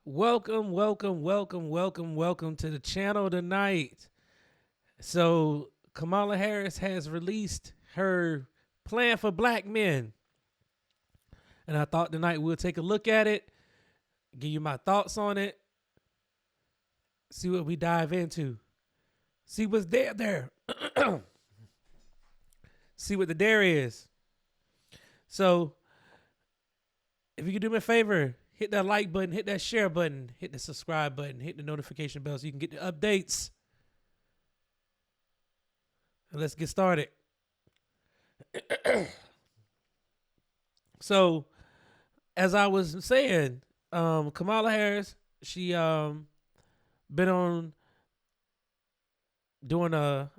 Welcome to the channel tonight. So, Kamala Harris has released her plan for black men. And I thought tonight we'll take a look at it, give you my thoughts on it, see what we dive into, see what's there, see what the dare is. So, if you could do me a favor, hit that like button, hit that share button, hit the subscribe button, hit the notification bell so you can get the updates. And let's get started. So, as I was saying, Kamala Harris, she been on doing a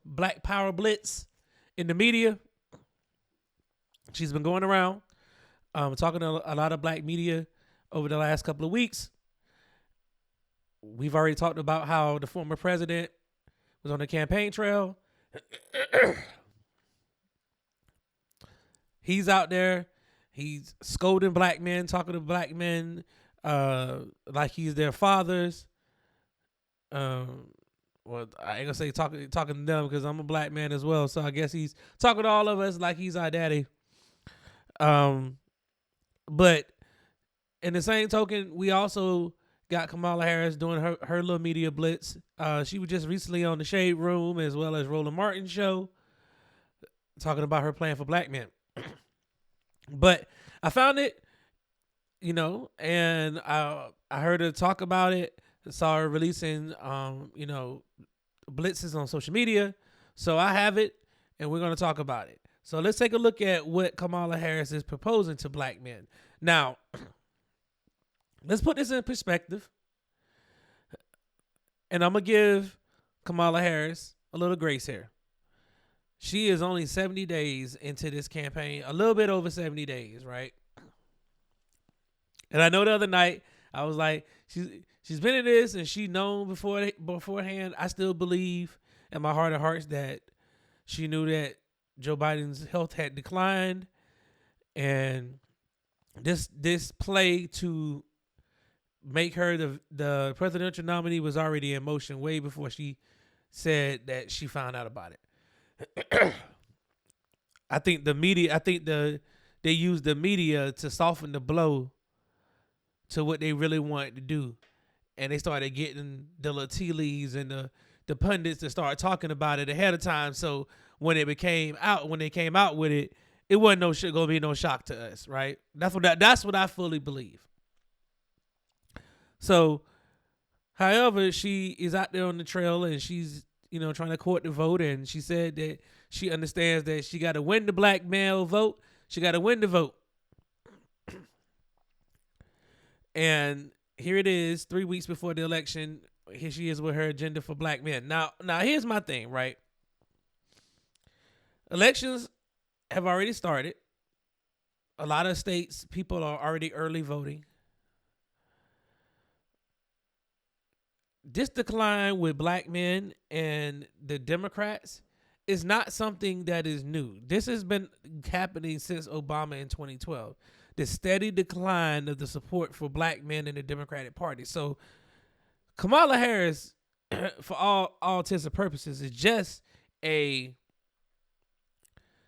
Black Power blitz in the media. She's been going around talking to a lot of black media over the last couple of weeks. We've already talked about how the former president was on the campaign trail. He's out there. He's scolding black men, talking to black men like he's their fathers. Well, I ain't gonna say talking to them because I'm a black man as well. So I guess he's talking to all of us like he's our daddy. But in the same token, we also got Kamala Harris doing her little media blitz. She was just recently on the Shade Room as well as Roland Martin's show talking about her plan for black men. But I found it, and I heard her talk about it. Saw her releasing, blitzes on social media. So I have it, and we're going to talk about it. So let's take a look at what Kamala Harris is proposing to black men. Now, let's put this in perspective. And I'm going to give Kamala Harris a little grace here. She is only 70 days into this campaign, a little bit over 70 days, right? And I know the other night I was like, she's been in this and she known beforehand. I still believe in my heart of hearts that she knew that Joe Biden's health had declined, and this play to make her the presidential nominee was already in motion way before she said that she found out about it. I think they used the media to soften the blow to what they really wanted to do. And they started getting the Latilis and the pundits to start talking about it ahead of time. So when they came out with it, it wasn't gonna be no shock to us, right? That's what I fully believe. So, however, she is out there on the trail and she's trying to court the vote, and she said that she understands that she got to win the black male vote. She got to win the vote. And here it is, 3 weeks before the election. Here she is with her agenda for black men. Now here's my thing, right? Elections have already started. A lot of states, people are already early voting. This decline with black men and the Democrats is not something that is new. This has been happening since Obama in 2012. The steady decline of the support for black men in the Democratic Party. So Kamala Harris, for all intents and purposes, is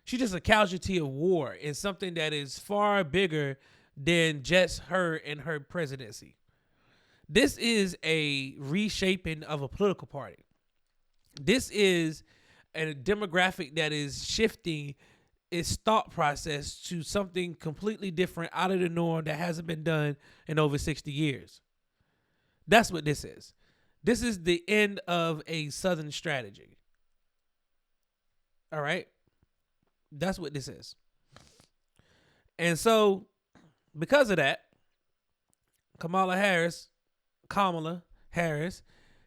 she's just a casualty of war in something that is far bigger than just her and her presidency. This is a reshaping of a political party. This is a demographic that is shifting its thought process to something completely different, out of the norm, that hasn't been done in over 60 years. That's what this is. This is the end of a Southern strategy. All right? That's what this is. And so, because of that, Kamala Harris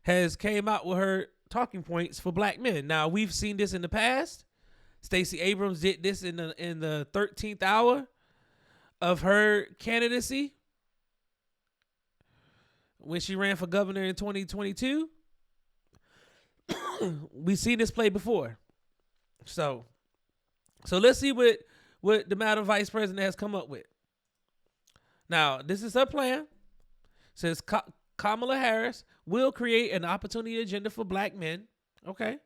has came out with her talking points for black men. Now, we've seen this in the past. Stacey Abrams did this in the 13th hour of her candidacy when she ran for governor in 2022. We've seen this play before. So let's see what the Madam Vice President has come up with. Now, this is her plan. Says Kamala Harris will create an opportunity agenda for black men. Okay.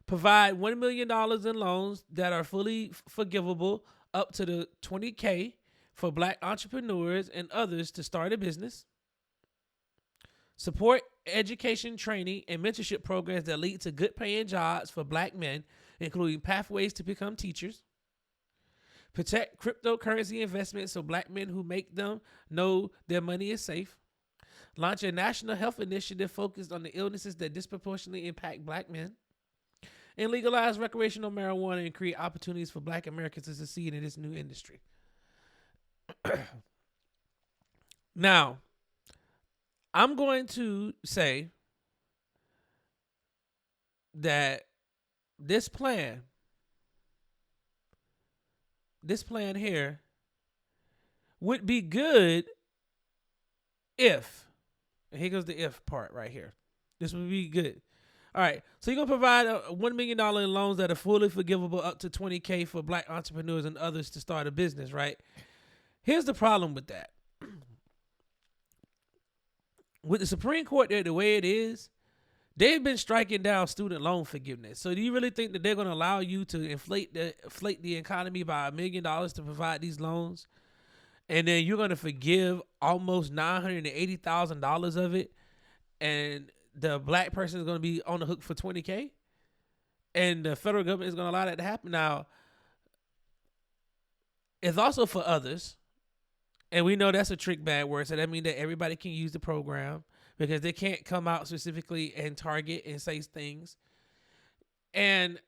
Provide $1 million in loans that are fully forgivable up to the 20K for black entrepreneurs and others to start a business. Support education, training, and mentorship programs that lead to good paying jobs for black men, including pathways to become teachers. Protect cryptocurrency investments so black men who make them know their money is safe. Launch a national health initiative focused on the illnesses that disproportionately impact black men. And legalize recreational marijuana and create opportunities for black Americans to succeed in this new industry. Now, I'm going to say that this plan here would be good if, and here goes the if part right here. This would be good. All right, so you're going to provide $1 million in loans that are fully forgivable up to 20K for black entrepreneurs and others to start a business, right? Here's the problem with that. With the Supreme Court there, the way it is, they've been striking down student loan forgiveness. So do you really think that they're going to allow you to inflate the economy by $1 million to provide these loans? And then you're going to forgive almost $980,000 of it, and the black person is going to be on the hook for 20K, and the federal government is going to allow that to happen. Now, it's also for others, and we know that's a trick bad word, so that means that everybody can use the program because they can't come out specifically and target and say things. And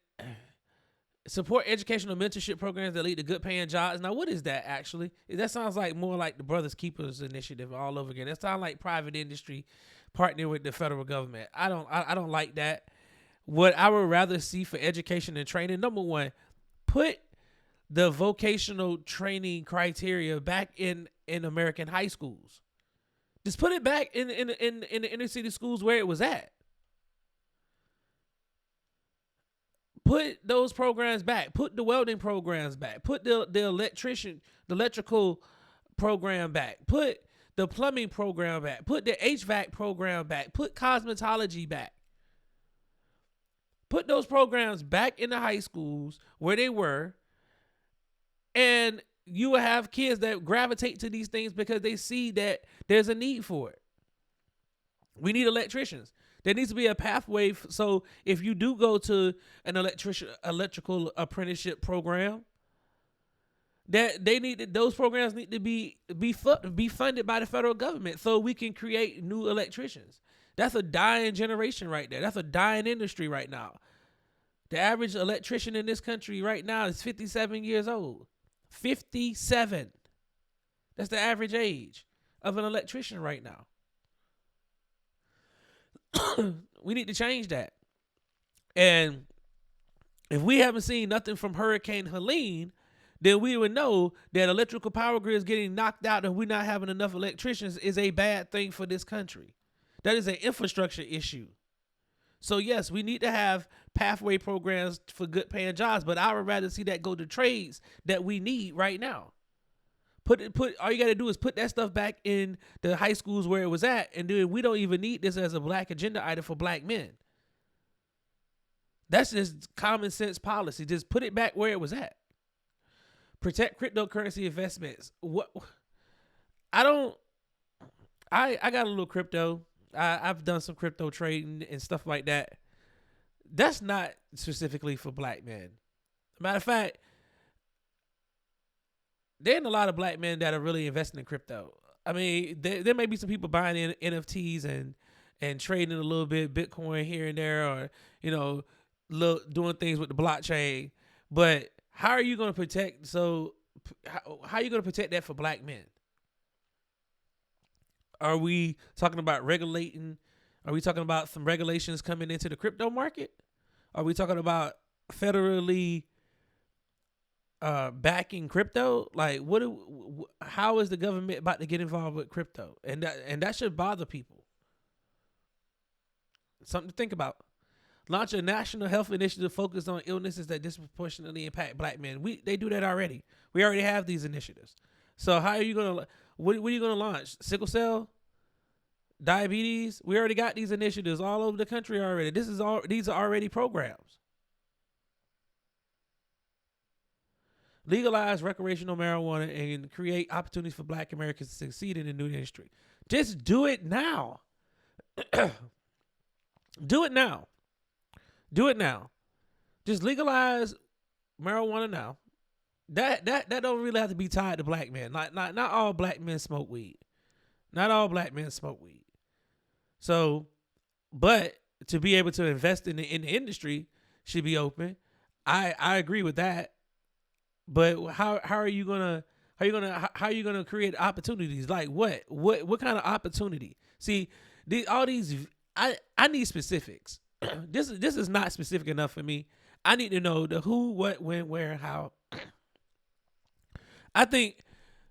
support educational mentorship programs that lead to good paying jobs. Now, what is that actually? That sounds like more like the Brothers Keepers initiative all over again. That sounds like private industry partnering with the federal government. I don't like that. What I would rather see for education and training, number one, put the vocational training criteria back in American high schools. Just put it back in the inner city schools where it was at. Put those programs back. Put the welding programs back. Put the electrical program back. Put the plumbing program back. Put the HVAC program back. Put cosmetology back. Put those programs back in the high schools where they were, and you will have kids that gravitate to these things because they see that there's a need for it. We need electricians. There needs to be a pathway. So if you do go to an electrical apprenticeship program, that those programs need to be funded by the federal government so we can create new electricians. That's a dying generation right there. That's a dying industry right now. The average electrician in this country right now is 57 years old. 57. That's the average age of an electrician right now. We need to change that. And if we haven't seen nothing from Hurricane Helene, then we would know that electrical power grid is getting knocked out and we're not having enough electricians is a bad thing for this country. That is an infrastructure issue. So yes, we need to have pathway programs for good paying jobs, but I would rather see that go to trades that we need right now. All you got to do is put that stuff back in the high schools where it was at, and then we don't even need this as a black agenda item for black men. That's just common sense policy. Just put it back where it was at. Protect cryptocurrency investments. I got a little crypto. I've done some crypto trading and stuff like that. That's not specifically for black men. Matter of fact, there ain't a lot of black men that are really investing in crypto. I mean, there may be some people buying in NFTs and trading a little bit Bitcoin here and there, or doing things with the blockchain. But how are you going to protect? So how are you going to protect that for black men? Are we talking about regulating? Are we talking about some regulations coming into the crypto market? Are we talking about federally backing crypto? Like, how is the government about to get involved with crypto? And that should bother people. Something to think about. Launch a national health initiative focused on illnesses that disproportionately impact black men. They do that already. We already have these initiatives. So how are you gonna? What are you gonna launch? Sickle cell? diabetes. We already got these initiatives all over the country already. These are already programs. Legalize recreational marijuana and create opportunities for Black Americans to succeed in the new industry. Just do it now. Do it now. Do it now. Just legalize marijuana now. That don't really have to be tied to black men. Not all black men smoke weed. Not all black men smoke weed. So, but to be able to invest in the industry should be open. I agree with that. But how are you gonna create opportunities? Like what kind of opportunity? See, all these I need specifics. This is not specific enough for me. I need to know the who, what, when, where, how. I think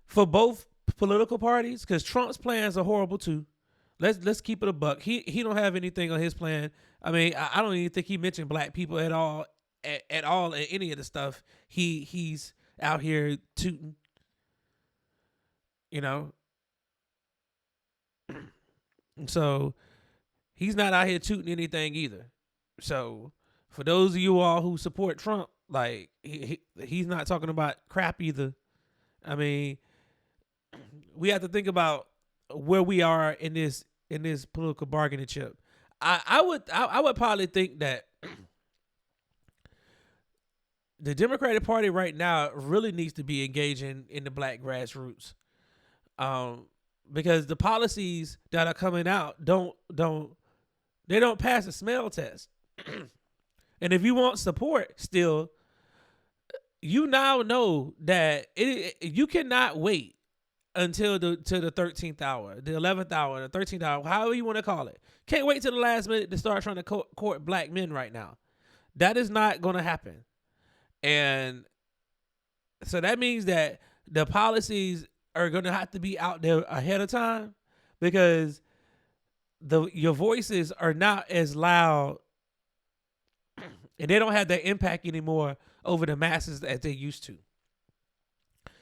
for both political parties, because Trump's plans are horrible too. Let's keep it a buck. He don't have anything on his plan. I mean, I don't even think he mentioned black people at all in any of the stuff he's out here tooting. You know, so he's not out here tooting anything either. So for those of you all who support Trump, like he's not talking about crap either. I mean, we have to think about where we are in this political bargaining chip. I would probably think that the Democratic Party right now really needs to be engaging in the black grassroots, because the policies that are coming out don't pass the smell test. And if you want support still, you now know that you cannot wait until the 13th hour, the 11th hour, the 13th hour, however you want to call it. Can't wait till the last minute to start trying to court black men right now. That is not going to happen. And so that means that the policies are going to have to be out there ahead of time, because your voices are not as loud and they don't have that impact anymore over the masses as they used to.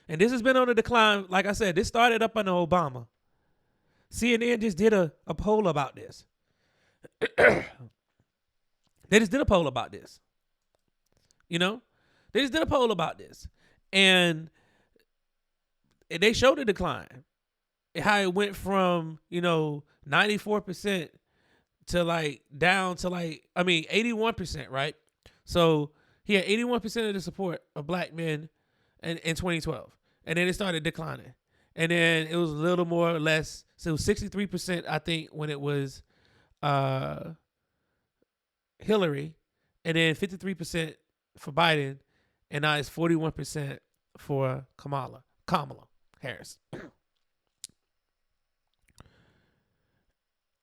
And this has been on the decline. Like I said, this started up under Obama. CNN just did a poll about this. They just did a poll about this. You know? They just did a poll about this. And they showed the decline. How it went from, 94% to like down to 81%, right? So he had 81% of the support of black men in 2012. And then it started declining. And then it was a little more or less. So it was 63%, I think, when it was Hillary. And then 53% for Biden. And now it's 41% for Kamala Harris.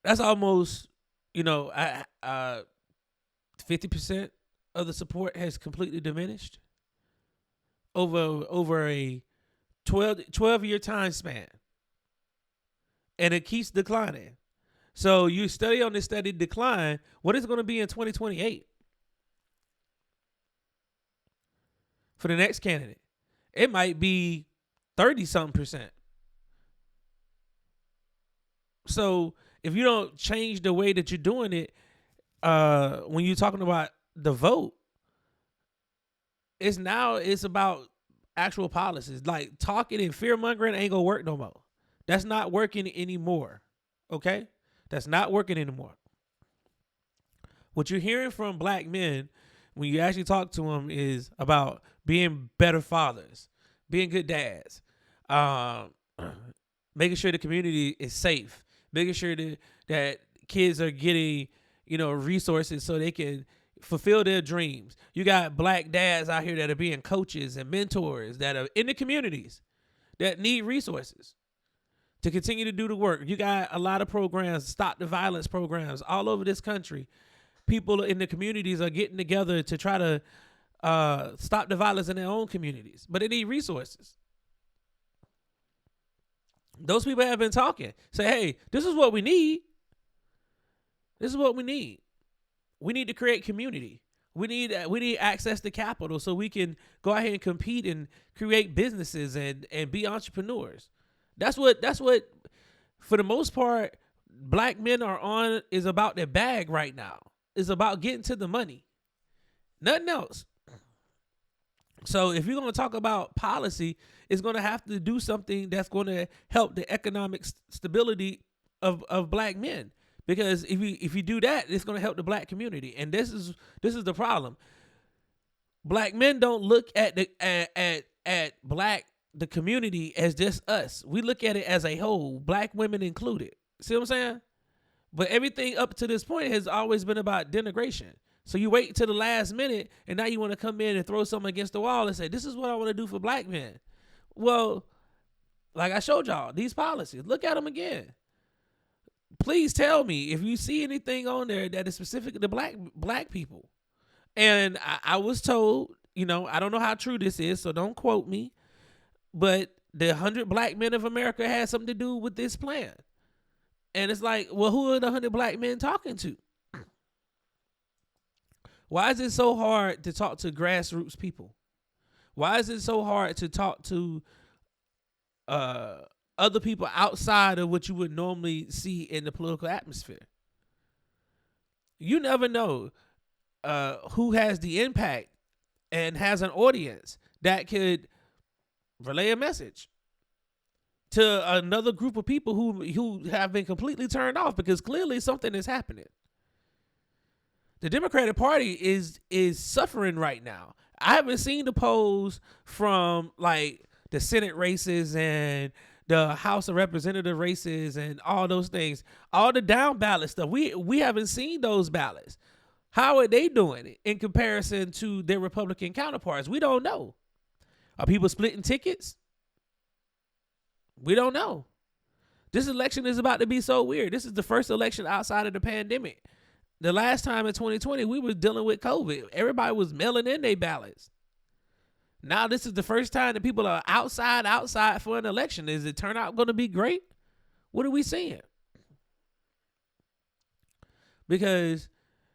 That's almost, 50% of the support has completely diminished over a 12-year time span. And it keeps declining. So you study on this steady decline, what is it going to be in 2028 for the next candidate? It might be 30-something%. So if you don't change the way that you're doing it, when you're talking about the vote, it's about actual policies. Like talking and fear mongering ain't gonna work no more. That's not working anymore. Okay? That's not working anymore. What you're hearing from black men when you actually talk to them is about being better fathers, being good dads, making sure the community is safe, making sure that kids are getting, resources so they can fulfill their dreams. You got black dads out here that are being coaches and mentors that are in the communities that need resources to continue to do the work. You got a lot of programs, stop the violence programs all over this country. People in the communities are getting together to try to stop the violence in their own communities, but they need resources. Those people have been talking. Say, hey, this is what we need. This is what we need. We need to create community. We need access to capital so we can go out here and compete and create businesses and be entrepreneurs. That's what for the most part, black men are on is about their bag right now. It's about getting to the money. Nothing else. So if you're going to talk about policy, it's going to have to do something that's going to help the economic stability of black men. Because if you do that, it's going to help the black community. And this is the problem. Black men don't look at the community as just us. We look at it as a whole, black women included. See what I'm saying? But everything up to this point has always been about denigration. So you wait till the last minute, and now you want to come in and throw something against the wall and say, this is what I want to do for black men. Well, like I showed y'all, these policies, look at them again. Please tell me if you see anything on there that is specific to black people. And I was told, I don't know how true this is, so don't quote me, but the 100 black men of America had something to do with this plan. And it's like, well, who are the 100 black men talking to? Why is it so hard to talk to grassroots people? Why is it so hard to talk to other people outside of what you would normally see in the political atmosphere? You never know who has the impact and has an audience that could relay a message to another group of people who have been completely turned off because clearly something is happening. The Democratic Party is suffering right now. I haven't seen the polls from like the Senate races and the House of Representative races and all those things, all the down ballot stuff. We haven't seen those ballots. How are they doing it in comparison to their Republican counterparts? We don't know. Are people splitting tickets? We don't know. This election is about to be so weird. This is the first election outside of the pandemic. The last time in 2020, we were dealing with COVID. Everybody was mailing in their ballots. Now this is the first time that people are outside for an election. Is the turnout going to be great? What are we seeing? Because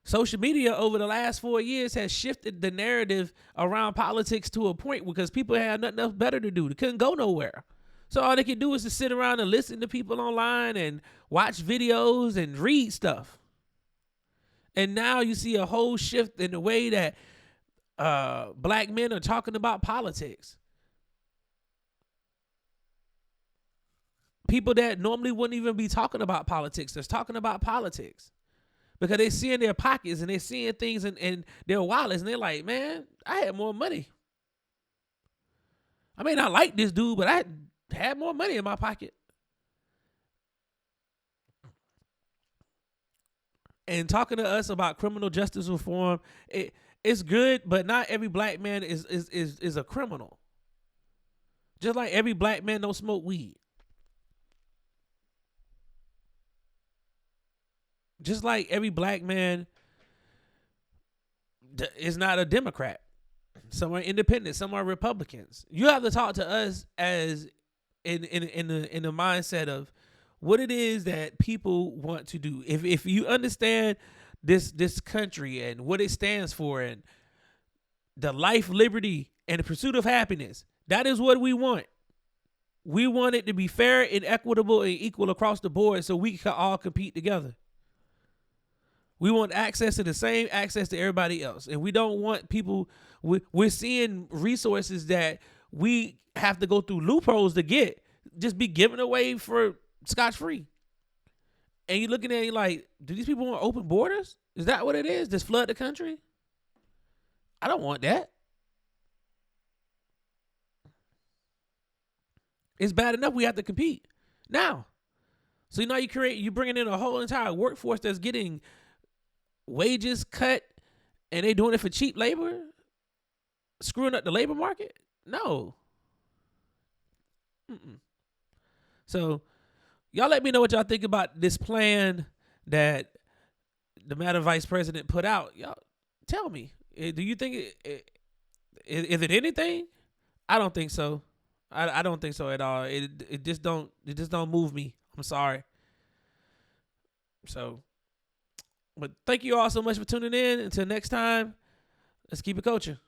social media over the last 4 years has shifted the narrative around politics to a point because people had nothing else better to do. They couldn't go nowhere. So all they could do is to sit around and listen to people online and watch videos and read stuff. And now you see a whole shift in the way that black men are talking about politics. People that normally wouldn't even be talking about politics, they're talking about politics. Because they see in their pockets and they're seeing things in their wallets and they're like, man, I had more money. I may not like this dude, but I had more money in my pocket. And talking to us about criminal justice reform, it's good, but not every black man is a criminal. Just like every black man don't smoke weed. Just like every black man is not a Democrat. Some are independent, some are Republicans. You have to talk to us as in the mindset of what it is that people want to do. If you understand this country and what it stands for and the life, liberty, and the pursuit of happiness, that is what we want. We want it to be fair and equitable and equal across the board so we can all compete together. We want access to the same access to everybody else. And we don't want people, we're seeing resources that we have to go through loopholes to get, just be given away for scotch-free. And you're looking at it like, do these people want open borders? Is that what it is? Just flood the country? I don't want that. It's bad enough we have to compete now. So now you're bringing in a whole entire workforce that's getting wages cut and they doing it for cheap labor, screwing up the labor market. No. So y'all let me know what y'all think about this plan that the Madam Vice President put out. Y'all tell me, do you think is it anything? I don't think so. I don't think so at all. It just don't move me. I'm sorry. So, but thank you all so much for tuning in. Until next time, let's keep it coaching.